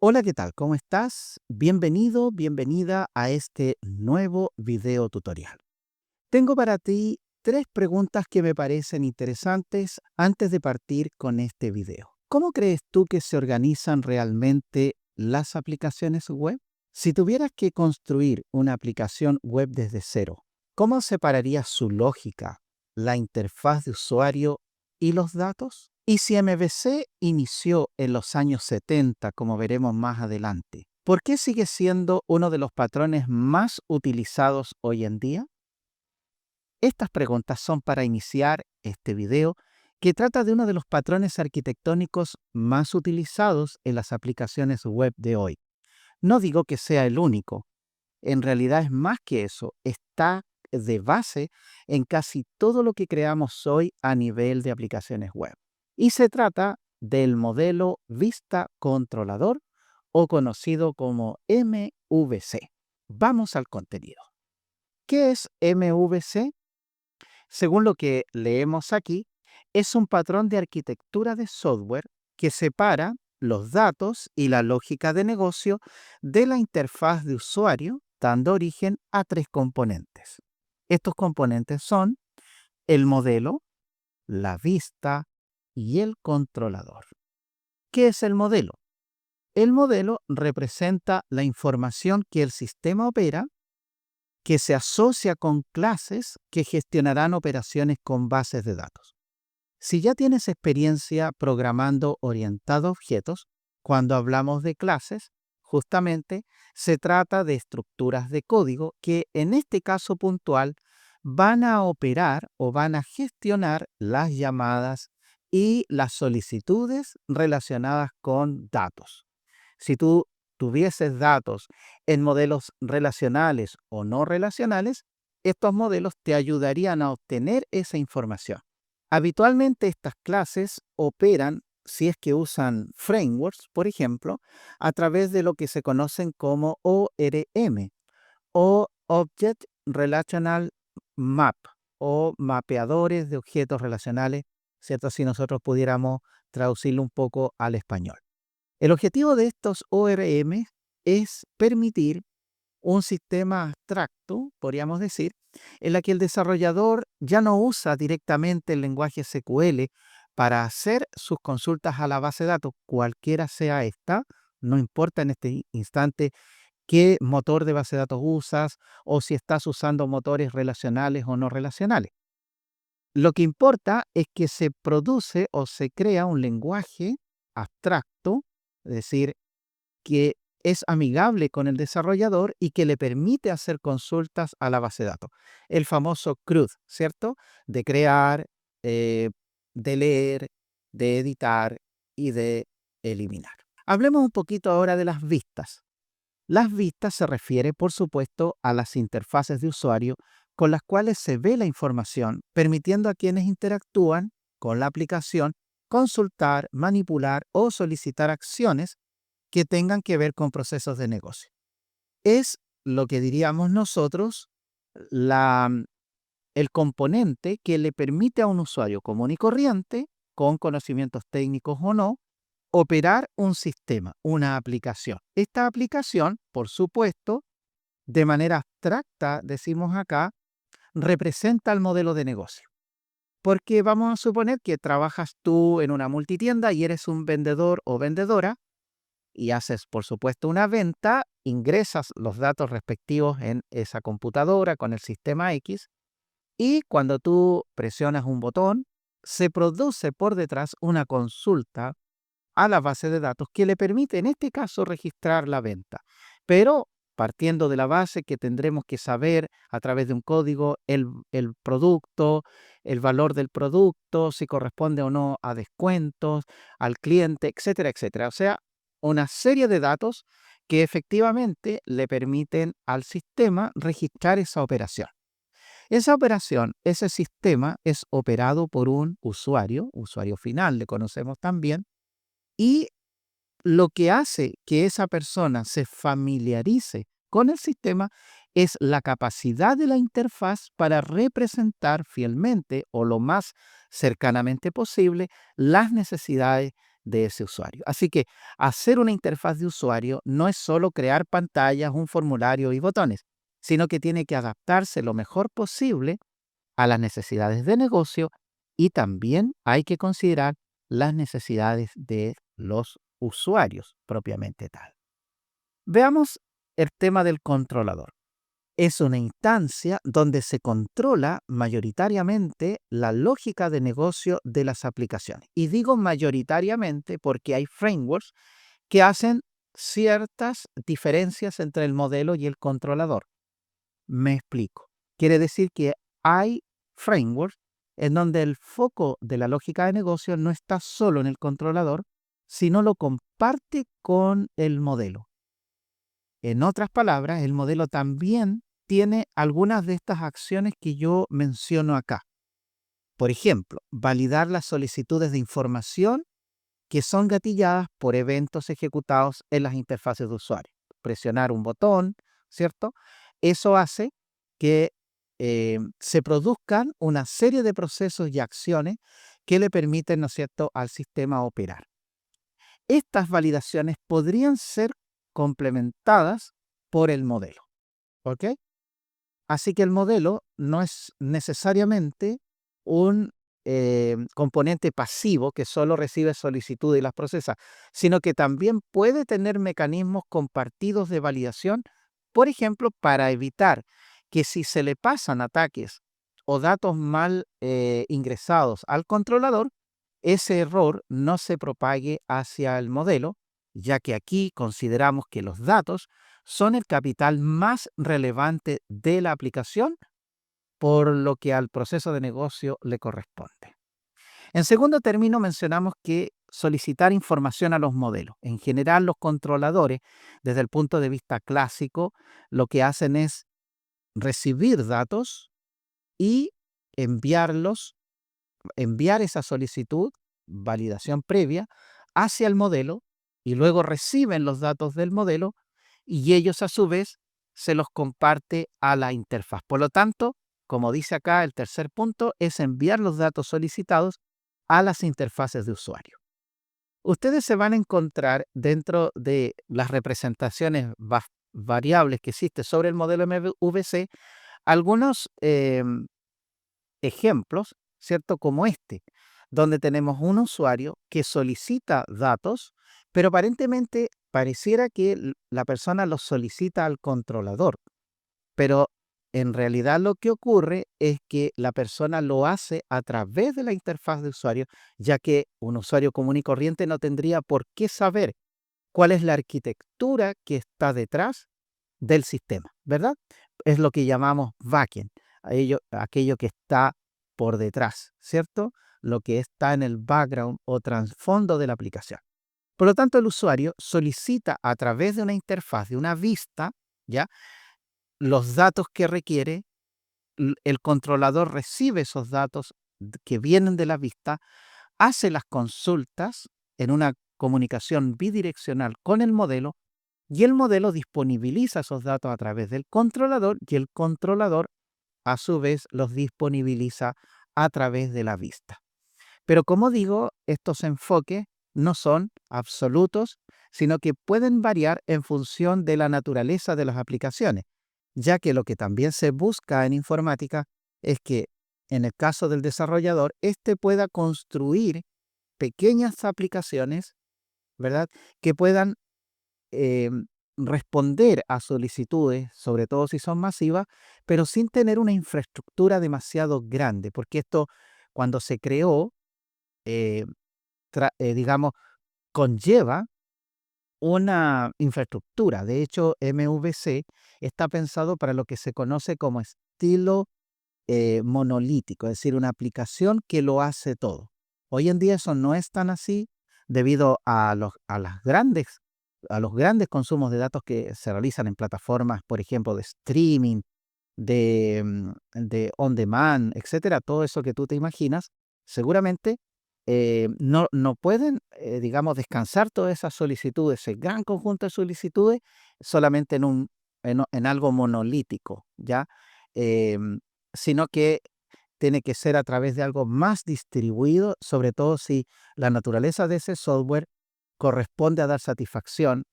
Hola, ¿qué tal? ¿Cómo estás? Bienvenido, bienvenida a este nuevo video tutorial. Tengo para ti tres preguntas que me parecen interesantes antes de partir con este video. ¿Cómo crees tú que se organizan realmente las aplicaciones web? Si tuvieras que construir una aplicación web desde cero, ¿cómo separarías su lógica, la interfaz de usuario y los datos? Y si MVC inició en los años 70, como veremos más adelante, ¿por qué sigue siendo uno de los patrones más utilizados hoy en día? Estas preguntas son para iniciar este video que trata de uno de los patrones arquitectónicos más utilizados en las aplicaciones web de hoy. No digo que sea el único, en realidad es más que eso, está de base en casi todo lo que creamos hoy a nivel de aplicaciones web. Y se trata del modelo Vista Controlador o conocido como MVC. Vamos al contenido. ¿Qué es MVC? Según lo que leemos aquí, es un patrón de arquitectura de software que separa los datos y la lógica de negocio de la interfaz de usuario, dando origen a tres componentes. Estos componentes son el modelo, la vista y el controlador. ¿Qué es el modelo? El modelo representa la información que el sistema opera, que se asocia con clases que gestionarán operaciones con bases de datos. Si ya tienes experiencia programando orientado a objetos, cuando hablamos de clases, justamente se trata de estructuras de código que en este caso puntual van a operar o van a gestionar las llamadas y las solicitudes relacionadas con datos. Si tú tuvieses datos en modelos relacionales o no relacionales, estos modelos te ayudarían a obtener esa información. Habitualmente estas clases operan, si es que usan frameworks, por ejemplo, a través de lo que se conocen como ORM o Object Relational Map o mapeadores de objetos relacionales, ¿cierto? Si nosotros pudiéramos traducirlo un poco al español. El objetivo de estos ORM es permitir un sistema abstracto, podríamos decir, en la que el desarrollador ya no usa directamente el lenguaje SQL para hacer sus consultas a la base de datos, cualquiera sea esta, no importa en este instante qué motor de base de datos usas o si estás usando motores relacionales o no relacionales. Lo que importa es que se produce o se crea un lenguaje abstracto, es decir, que es amigable con el desarrollador y que le permite hacer consultas a la base de datos. El famoso CRUD, ¿cierto? De crear, eh, de leer, de editar y de eliminar. Hablemos un poquito ahora de las vistas. Las vistas se refiere, por supuesto, a las interfaces de usuario con las cuales se ve la información, permitiendo a quienes interactúan con la aplicación consultar, manipular o solicitar acciones que tengan que ver con procesos de negocio. Es lo que diríamos nosotros la, el componente que le permite a un usuario común y corriente, con conocimientos técnicos o no, operar un sistema, una aplicación. Esta aplicación, por supuesto, de manera abstracta, decimos acá, representa el modelo de negocio. Porque vamos a suponer que trabajas tú en una multitienda y eres un vendedor o vendedora y haces, por supuesto, una venta, ingresas los datos respectivos en esa computadora con el sistema X y cuando tú presionas un botón, se produce por detrás una consulta a la base de datos que le permite, en este caso, registrar la venta. Pero partiendo de la base que tendremos que saber a través de un código el producto, el valor del producto, si corresponde o no a descuentos, al cliente, etcétera, etcétera. O sea, una serie de datos que efectivamente le permiten al sistema registrar esa operación. Esa operación, ese sistema es operado por un usuario final, le conocemos también, y lo que hace que esa persona se familiarice con el sistema es la capacidad de la interfaz para representar fielmente o lo más cercanamente posible las necesidades de ese usuario. Así que hacer una interfaz de usuario no es solo crear pantallas, un formulario y botones, sino que tiene que adaptarse lo mejor posible a las necesidades de negocio y también hay que considerar las necesidades de los usuarios propiamente tal. Veamos el tema del controlador. Es una instancia donde se controla mayoritariamente la lógica de negocio de las aplicaciones. Y digo mayoritariamente porque hay frameworks que hacen ciertas diferencias entre el modelo y el controlador. Me explico. Quiere decir que hay frameworks en donde el foco de la lógica de negocio no está solo en el controlador, sino lo comparte con el modelo. En otras palabras, el modelo también tiene algunas de estas acciones que yo menciono acá. Por ejemplo, validar las solicitudes de información que son gatilladas por eventos ejecutados en las interfaces de usuario. Presionar un botón, ¿cierto? Eso hace que se produzcan una serie de procesos y acciones que le permiten, ¿no es cierto?, al sistema operar. Estas validaciones podrían ser complementadas por el modelo, ¿ok? Así que el modelo no es necesariamente un componente pasivo que solo recibe solicitudes y las procesa, sino que también puede tener mecanismos compartidos de validación, por ejemplo, para evitar que si se le pasan ataques o datos mal ingresados al controlador, ese error no se propague hacia el modelo, ya que aquí consideramos que los datos son el capital más relevante de la aplicación, por lo que al proceso de negocio le corresponde. En segundo término, mencionamos que solicitar información a los modelos. En general, los controladores, desde el punto de vista clásico, lo que hacen es recibir datos y enviar esa solicitud, validación previa, hacia el modelo y luego reciben los datos del modelo y ellos a su vez se los comparte a la interfaz. Por lo tanto, como dice acá el tercer punto, es enviar los datos solicitados a las interfaces de usuario. Ustedes se van a encontrar dentro de las representaciones variables que existen sobre el modelo MVC algunos ejemplos, ¿cierto? Como este, donde tenemos un usuario que solicita datos, pero aparentemente pareciera que la persona los solicita al controlador, pero en realidad lo que ocurre es que la persona lo hace a través de la interfaz de usuario, ya que un usuario común y corriente no tendría por qué saber cuál es la arquitectura que está detrás del sistema, ¿verdad? Es lo que llamamos backend, aquello que está por detrás, ¿cierto? Lo que está en el background o trasfondo de la aplicación. Por lo tanto, el usuario solicita a través de una interfaz, de una vista, ¿ya?, los datos que requiere, el controlador recibe esos datos que vienen de la vista, hace las consultas en una comunicación bidireccional con el modelo y el modelo disponibiliza esos datos a través del controlador y el controlador a su vez los disponibiliza a través de la vista. Pero como digo, estos enfoques no son absolutos, sino que pueden variar en función de la naturaleza de las aplicaciones, ya que lo que también se busca en informática es que en el caso del desarrollador, éste pueda construir pequeñas aplicaciones, ¿verdad?, que puedan eh, responder a solicitudes, sobre todo si son masivas, pero sin tener una infraestructura demasiado grande, porque esto cuando se creó, eh, digamos, conlleva una infraestructura. De hecho, MVC está pensado para lo que se conoce como estilo monolítico, es decir, una aplicación que lo hace todo. Hoy en día eso no es tan así debido a los grandes consumos de datos que se realizan en plataformas, por ejemplo, de streaming, de on demand, etcétera, todo eso que tú te imaginas, seguramente no pueden, digamos, descansar todas esas solicitudes, ese gran conjunto de solicitudes, solamente en algo monolítico, ¿ya? Sino que tiene que ser a través de algo más distribuido, sobre todo si la naturaleza de ese software corresponde a dar satisfacción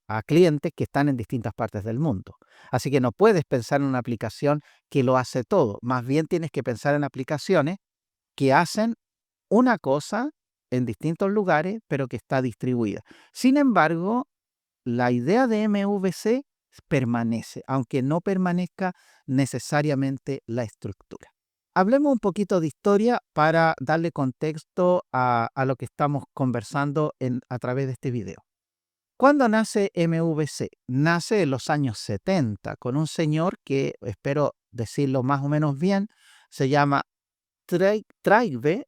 a clientes que están en distintas partes del mundo. Así que no puedes pensar en una aplicación que lo hace todo, más bien tienes que pensar en aplicaciones que hacen una cosa en distintos lugares, pero que está distribuida. Sin embargo, la idea de MVC permanece, aunque no permanezca necesariamente la estructura. Hablemos un poquito de historia para darle contexto a lo que estamos conversando a través de este video. ¿Cuándo nace MVC? Nace en los años 70 con un señor que, espero decirlo más o menos bien, se llama Trygve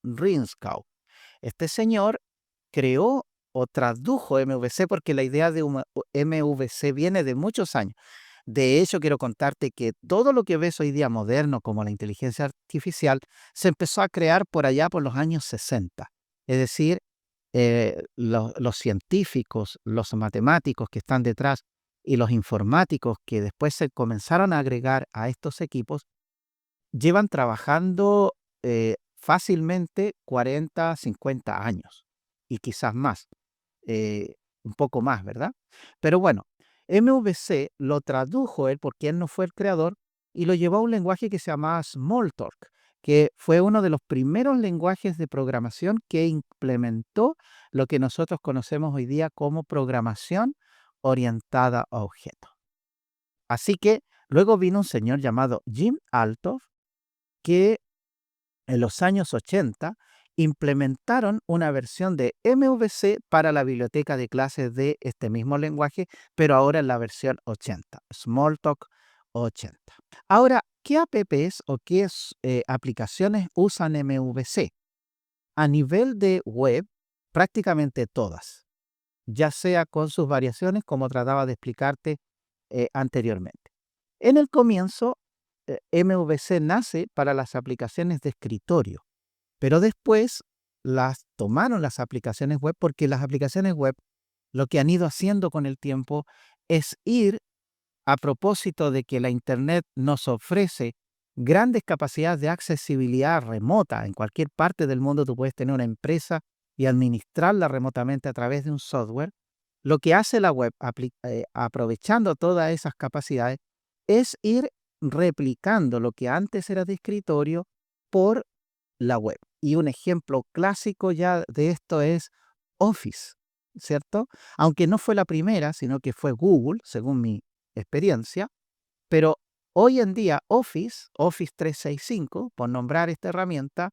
Rinskau. Este señor creó o tradujo MVC porque la idea de MVC viene de muchos años. De hecho, quiero contarte que todo lo que ves hoy día moderno, como la inteligencia artificial, se empezó a crear por allá por los años 60. Es decir, los científicos, los matemáticos que están detrás y los informáticos que después se comenzaron a agregar a estos equipos, llevan trabajando fácilmente 40, 50 años y quizás más, un poco más, ¿verdad? Pero bueno, MVC lo tradujo él porque él no fue el creador y lo llevó a un lenguaje que se llamaba Smalltalk, que fue uno de los primeros lenguajes de programación que implementó lo que nosotros conocemos hoy día como programación orientada a objetos. Así que luego vino un señor llamado Jim Althoff, que en los años 80 implementaron una versión de MVC para la biblioteca de clases de este mismo lenguaje, pero ahora en la versión 80, Smalltalk 80. Ahora, ¿qué apps o qué aplicaciones usan MVC? A nivel de web, prácticamente todas, ya sea con sus variaciones, como trataba de explicarte anteriormente. En el comienzo, MVC nace para las aplicaciones de escritorio, pero después las tomaron las aplicaciones web porque las aplicaciones web lo que han ido haciendo con el tiempo es ir a propósito de que la Internet nos ofrece grandes capacidades de accesibilidad remota. En cualquier parte del mundo tú puedes tener una empresa y administrarla remotamente a través de un software. Lo que hace la web, aprovechando todas esas capacidades, es ir replicando lo que antes era de escritorio por la web. Y un ejemplo clásico ya de esto es Office, ¿cierto? Aunque no fue la primera, sino que fue Google, según mi experiencia, pero hoy en día Office 365, por nombrar esta herramienta,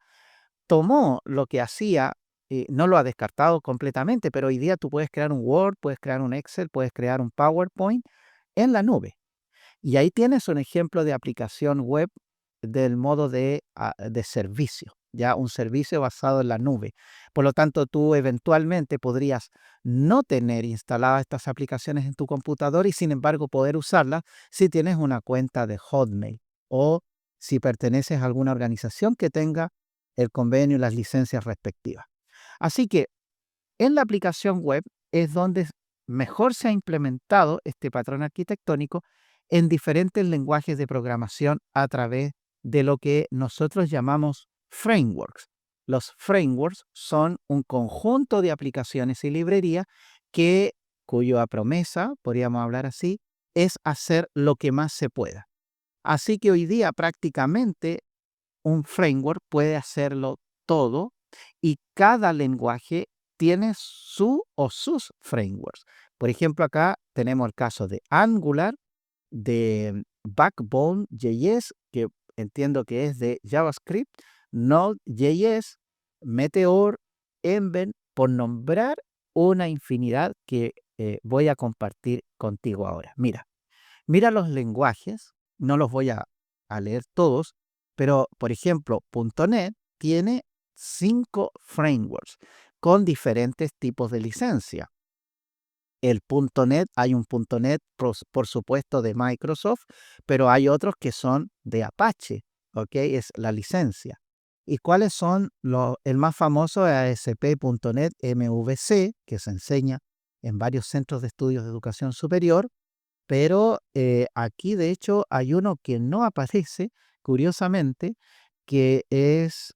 tomó lo que hacía, no lo ha descartado completamente, pero hoy día tú puedes crear un Word, puedes crear un Excel, puedes crear un PowerPoint en la nube. Y ahí tienes un ejemplo de aplicación web del modo de servicio, ya un servicio basado en la nube. Por lo tanto, tú eventualmente podrías no tener instaladas estas aplicaciones en tu computador y sin embargo poder usarlas si tienes una cuenta de Hotmail o si perteneces a alguna organización que tenga el convenio y las licencias respectivas. Así que en la aplicación web es donde mejor se ha implementado este patrón arquitectónico en diferentes lenguajes de programación a través de lo que nosotros llamamos frameworks. Los frameworks son un conjunto de aplicaciones y librerías cuya promesa, podríamos hablar así, es hacer lo que más se pueda. Así que hoy día prácticamente un framework puede hacerlo todo y cada lenguaje tiene su o sus frameworks. Por ejemplo, acá tenemos el caso de Angular, de Backbone.js, que entiendo que es de JavaScript, Node.js, Meteor, Ember, por nombrar una infinidad que voy a compartir contigo ahora. Mira los lenguajes, no los voy a leer todos, pero por ejemplo, .NET tiene 5 frameworks con diferentes tipos de licencia. El .NET, hay un .NET por supuesto de Microsoft, pero hay otros que son de Apache, ¿ok? Es la licencia. ¿Y cuáles son el más famoso? ASP.NET MVC, que se enseña en varios centros de estudios de educación superior, pero aquí de hecho hay uno que no aparece curiosamente, que es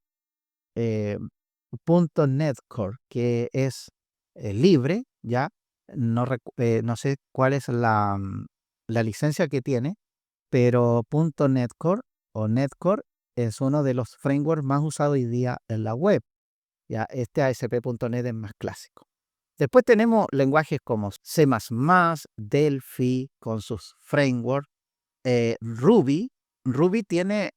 eh, .NET Core, que es libre, ¿ya? No sé cuál es la licencia que tiene, pero .NET Core o NetCore es uno de los frameworks más usados hoy día en la web. Ya, este ASP.NET es más clásico. Después tenemos lenguajes como C++, Delphi con sus frameworks, Ruby. Ruby tiene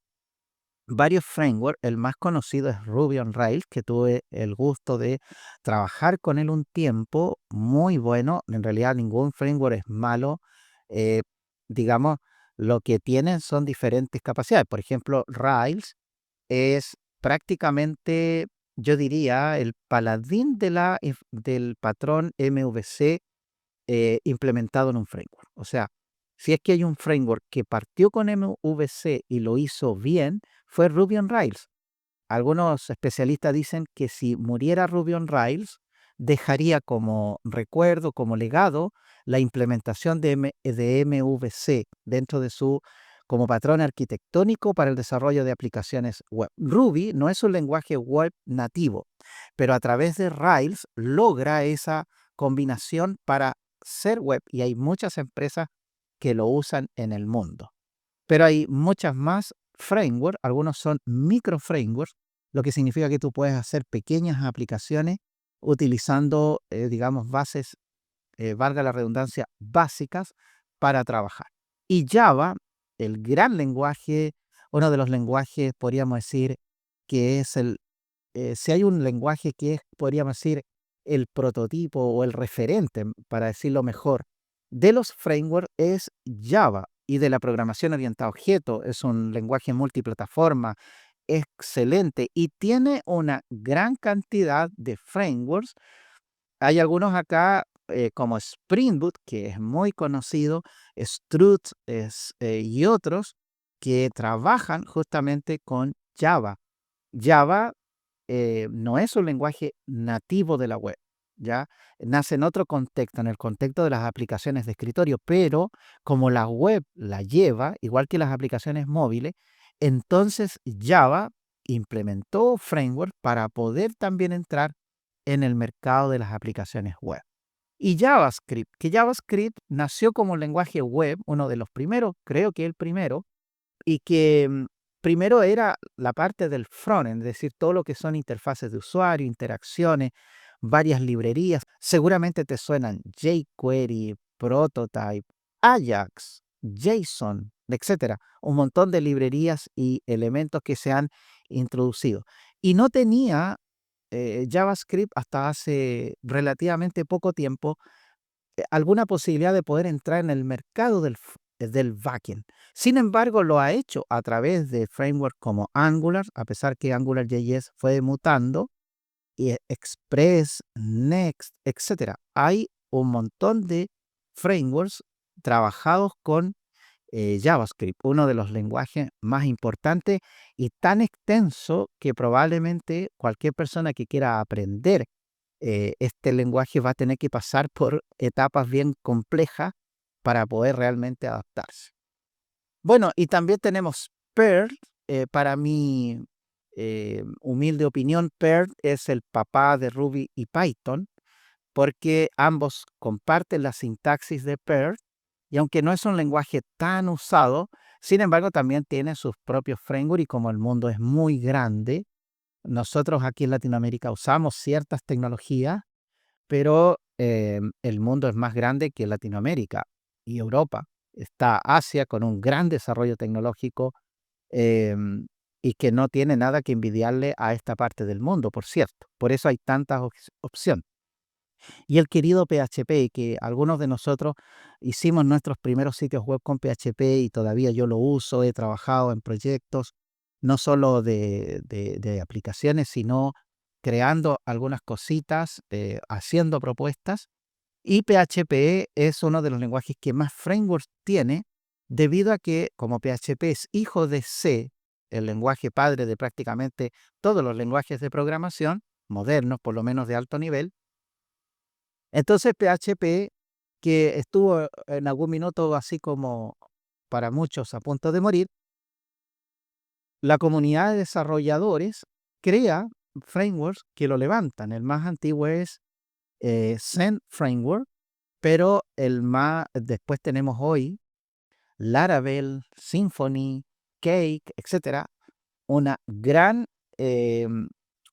varios frameworks. El más conocido es Ruby on Rails, que tuve el gusto de trabajar con él un tiempo. Muy bueno. En realidad ningún framework es malo. Eh, digamos, lo que tienen son diferentes capacidades. Por ejemplo, Rails es prácticamente, yo diría, el paladín del patrón MVC implementado en un framework. O sea, si es que hay un framework que partió con MVC y lo hizo bien, fue Ruby on Rails. Algunos especialistas dicen que si muriera Ruby on Rails, dejaría como recuerdo, como legado, la implementación de MVC dentro de su como patrón arquitectónico para el desarrollo de aplicaciones web. Ruby no es un lenguaje web nativo, pero a través de Rails logra esa combinación para ser web y hay muchas empresas que lo usan en el mundo. Pero hay muchas más frameworks, algunos son micro frameworks, lo que significa que tú puedes hacer pequeñas aplicaciones utilizando, digamos, bases, valga la redundancia, básicas para trabajar. Y Java, el gran lenguaje, uno de los lenguajes, podríamos decir, que es si hay un lenguaje que es, podríamos decir, el prototipo o el referente, para decirlo mejor, de los frameworks es Java y de la programación orientada a objetos. Es un lenguaje multiplataforma, excelente y tiene una gran cantidad de frameworks. Hay algunos acá como Spring Boot, que es muy conocido, Strut y otros que trabajan justamente con Java. Java no es un lenguaje nativo de la web, ¿ya? Nace en otro contexto, en el contexto de las aplicaciones de escritorio, pero como la web la lleva, igual que las aplicaciones móviles, entonces Java implementó framework para poder también entrar en el mercado de las aplicaciones web. Y JavaScript, que JavaScript nació como un lenguaje web, uno de los primeros, creo que el primero, y que primero era la parte del frontend, es decir, todo lo que son interfaces de usuario, interacciones, varias librerías. Seguramente te suenan jQuery, Prototype, Ajax, JSON, etcétera. Un montón de librerías y elementos que se han introducido. Y no tenía JavaScript hasta hace relativamente poco tiempo alguna posibilidad de poder entrar en el mercado del backend. Sin embargo, lo ha hecho a través de frameworks como Angular, a pesar que AngularJS fue mutando, y Express, Next, etcétera. Hay un montón de frameworks trabajados con JavaScript, uno de los lenguajes más importantes y tan extenso que probablemente cualquier persona que quiera aprender este lenguaje va a tener que pasar por etapas bien complejas para poder realmente adaptarse. Bueno, y también tenemos Perl. Para mi humilde opinión, Perl es el papá de Ruby y Python porque ambos comparten la sintaxis de Perl y aunque no es un lenguaje tan usado, sin embargo también tiene sus propios frameworks y como el mundo es muy grande, nosotros aquí en Latinoamérica usamos ciertas tecnologías pero el mundo es más grande que Latinoamérica y Europa. Está Asia con un gran desarrollo tecnológico em, y que no tiene nada que envidiarle a esta parte del mundo, por cierto. Por eso hay tantas opciones. Y el querido PHP, que algunos de nosotros hicimos nuestros primeros sitios web con PHP y todavía yo lo uso, he trabajado en proyectos no solo de aplicaciones, sino creando algunas cositas, haciendo propuestas. Y PHP es uno de los lenguajes que más frameworks tiene, debido a que como PHP es hijo de C, el lenguaje padre de prácticamente todos los lenguajes de programación modernos, por lo menos de alto nivel, entonces PHP, que estuvo en algún minuto así como para muchos a punto de morir, la comunidad de desarrolladores crea frameworks que lo levantan. El más antiguo es Zen Framework, pero después tenemos hoy Laravel, Symfony, Cake, etcétera, una gran,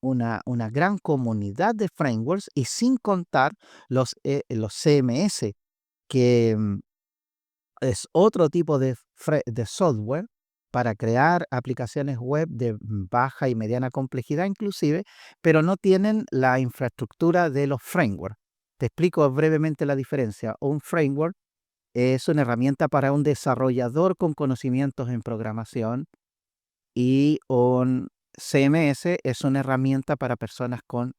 una gran comunidad de frameworks, y sin contar los CMS, que es otro tipo de software para crear aplicaciones web de baja y mediana complejidad inclusive, pero no tienen la infraestructura de los frameworks. Te explico brevemente la diferencia. Un framework es una herramienta para un desarrollador con conocimientos en programación, y un CMS es una herramienta para personas con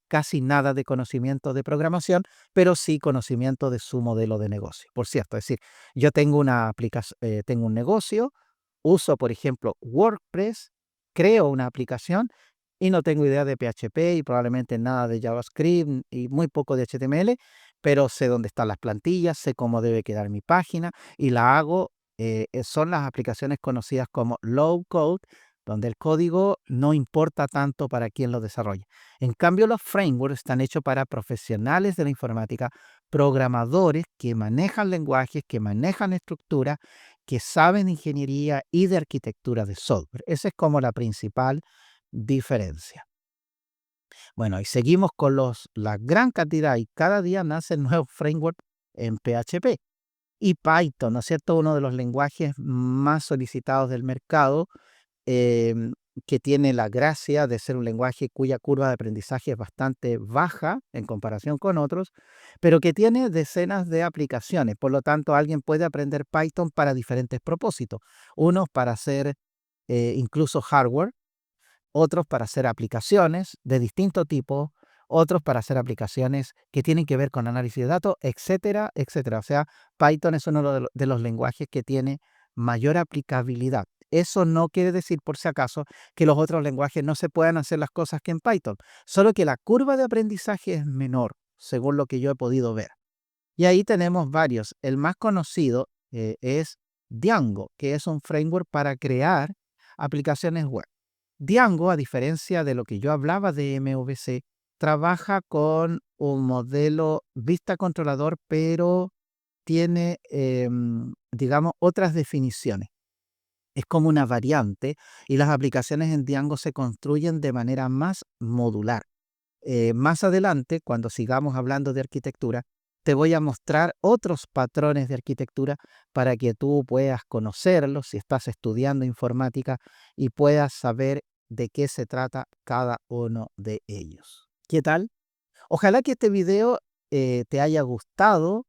casi nada de conocimiento de programación, pero sí conocimiento de su modelo de negocio. Por cierto, es decir, yo tengo una aplicación, tengo un negocio, uso, por ejemplo, WordPress, creo una aplicación y no tengo idea de PHP y probablemente nada de JavaScript y muy poco de HTML, pero sé dónde están las plantillas, sé cómo debe quedar mi página y la hago. Son las aplicaciones conocidas como low code, donde el código no importa tanto para quien lo desarrolla. En cambio, los frameworks están hechos para profesionales de la informática, programadores que manejan lenguajes, que manejan estructuras, que saben de ingeniería y de arquitectura de software. Esa es como la principal diferencia. Bueno, y seguimos con la gran cantidad, y cada día nacen nuevos frameworks en PHP. Y Python, ¿no es cierto? Uno de los lenguajes más solicitados del mercado, em, que tiene la gracia de ser un lenguaje cuya curva de aprendizaje es bastante baja en comparación con otros, pero que tiene decenas de aplicaciones. Por lo tanto, alguien puede aprender Python para diferentes propósitos. Unos para hacer incluso hardware, otros para hacer aplicaciones de distinto tipo, otros para hacer aplicaciones que tienen que ver con análisis de datos, etcétera, etcétera. O sea, Python es uno de los lenguajes que tiene mayor aplicabilidad. Eso no quiere decir, por si acaso, que los otros lenguajes no se puedan hacer las cosas que en Python, solo que la curva de aprendizaje es menor, según lo que yo he podido ver. Y ahí tenemos varios. El más conocido es Django, que es un framework para crear aplicaciones web. Django, a diferencia de lo que yo hablaba de MVC, trabaja con un modelo vista controlador, pero tiene, digamos, otras definiciones. Es como una variante, y las aplicaciones en Django se construyen de manera más modular. Más adelante, cuando sigamos hablando de arquitectura, te voy a mostrar otros patrones de arquitectura para que tú puedas conocerlos si estás estudiando informática y puedas saber de qué se trata cada uno de ellos. ¿Qué tal? Ojalá que este video te haya gustado.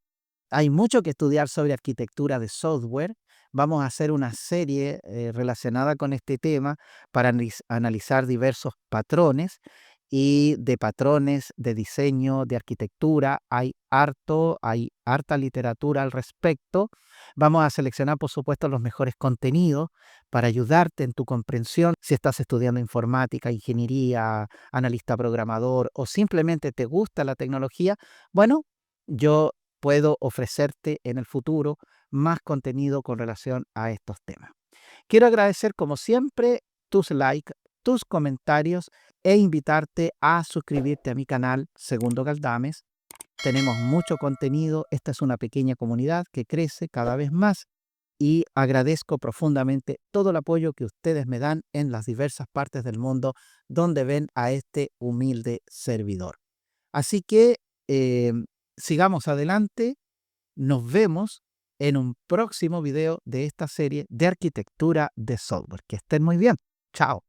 Hay mucho que estudiar sobre arquitectura de software. Vamos a hacer una serie relacionada con este tema para analizar diversos patrones, y de patrones de diseño, de arquitectura. Hay harta literatura al respecto. Vamos a seleccionar, por supuesto, los mejores contenidos para ayudarte en tu comprensión. Si estás estudiando informática, ingeniería, analista programador, o simplemente te gusta la tecnología, bueno, yo puedo ofrecerte en el futuro más contenido con relación a estos temas. Quiero agradecer, como siempre, tus likes, tus comentarios, e invitarte a suscribirte a mi canal Segundo Galdames. Tenemos mucho contenido. Esta es una pequeña comunidad que crece cada vez más, y agradezco profundamente todo el apoyo que ustedes me dan en las diversas partes del mundo donde ven a este humilde servidor. Así que sigamos adelante. Nos vemos en un próximo video de esta serie de arquitectura de software. Que estén muy bien. Chao.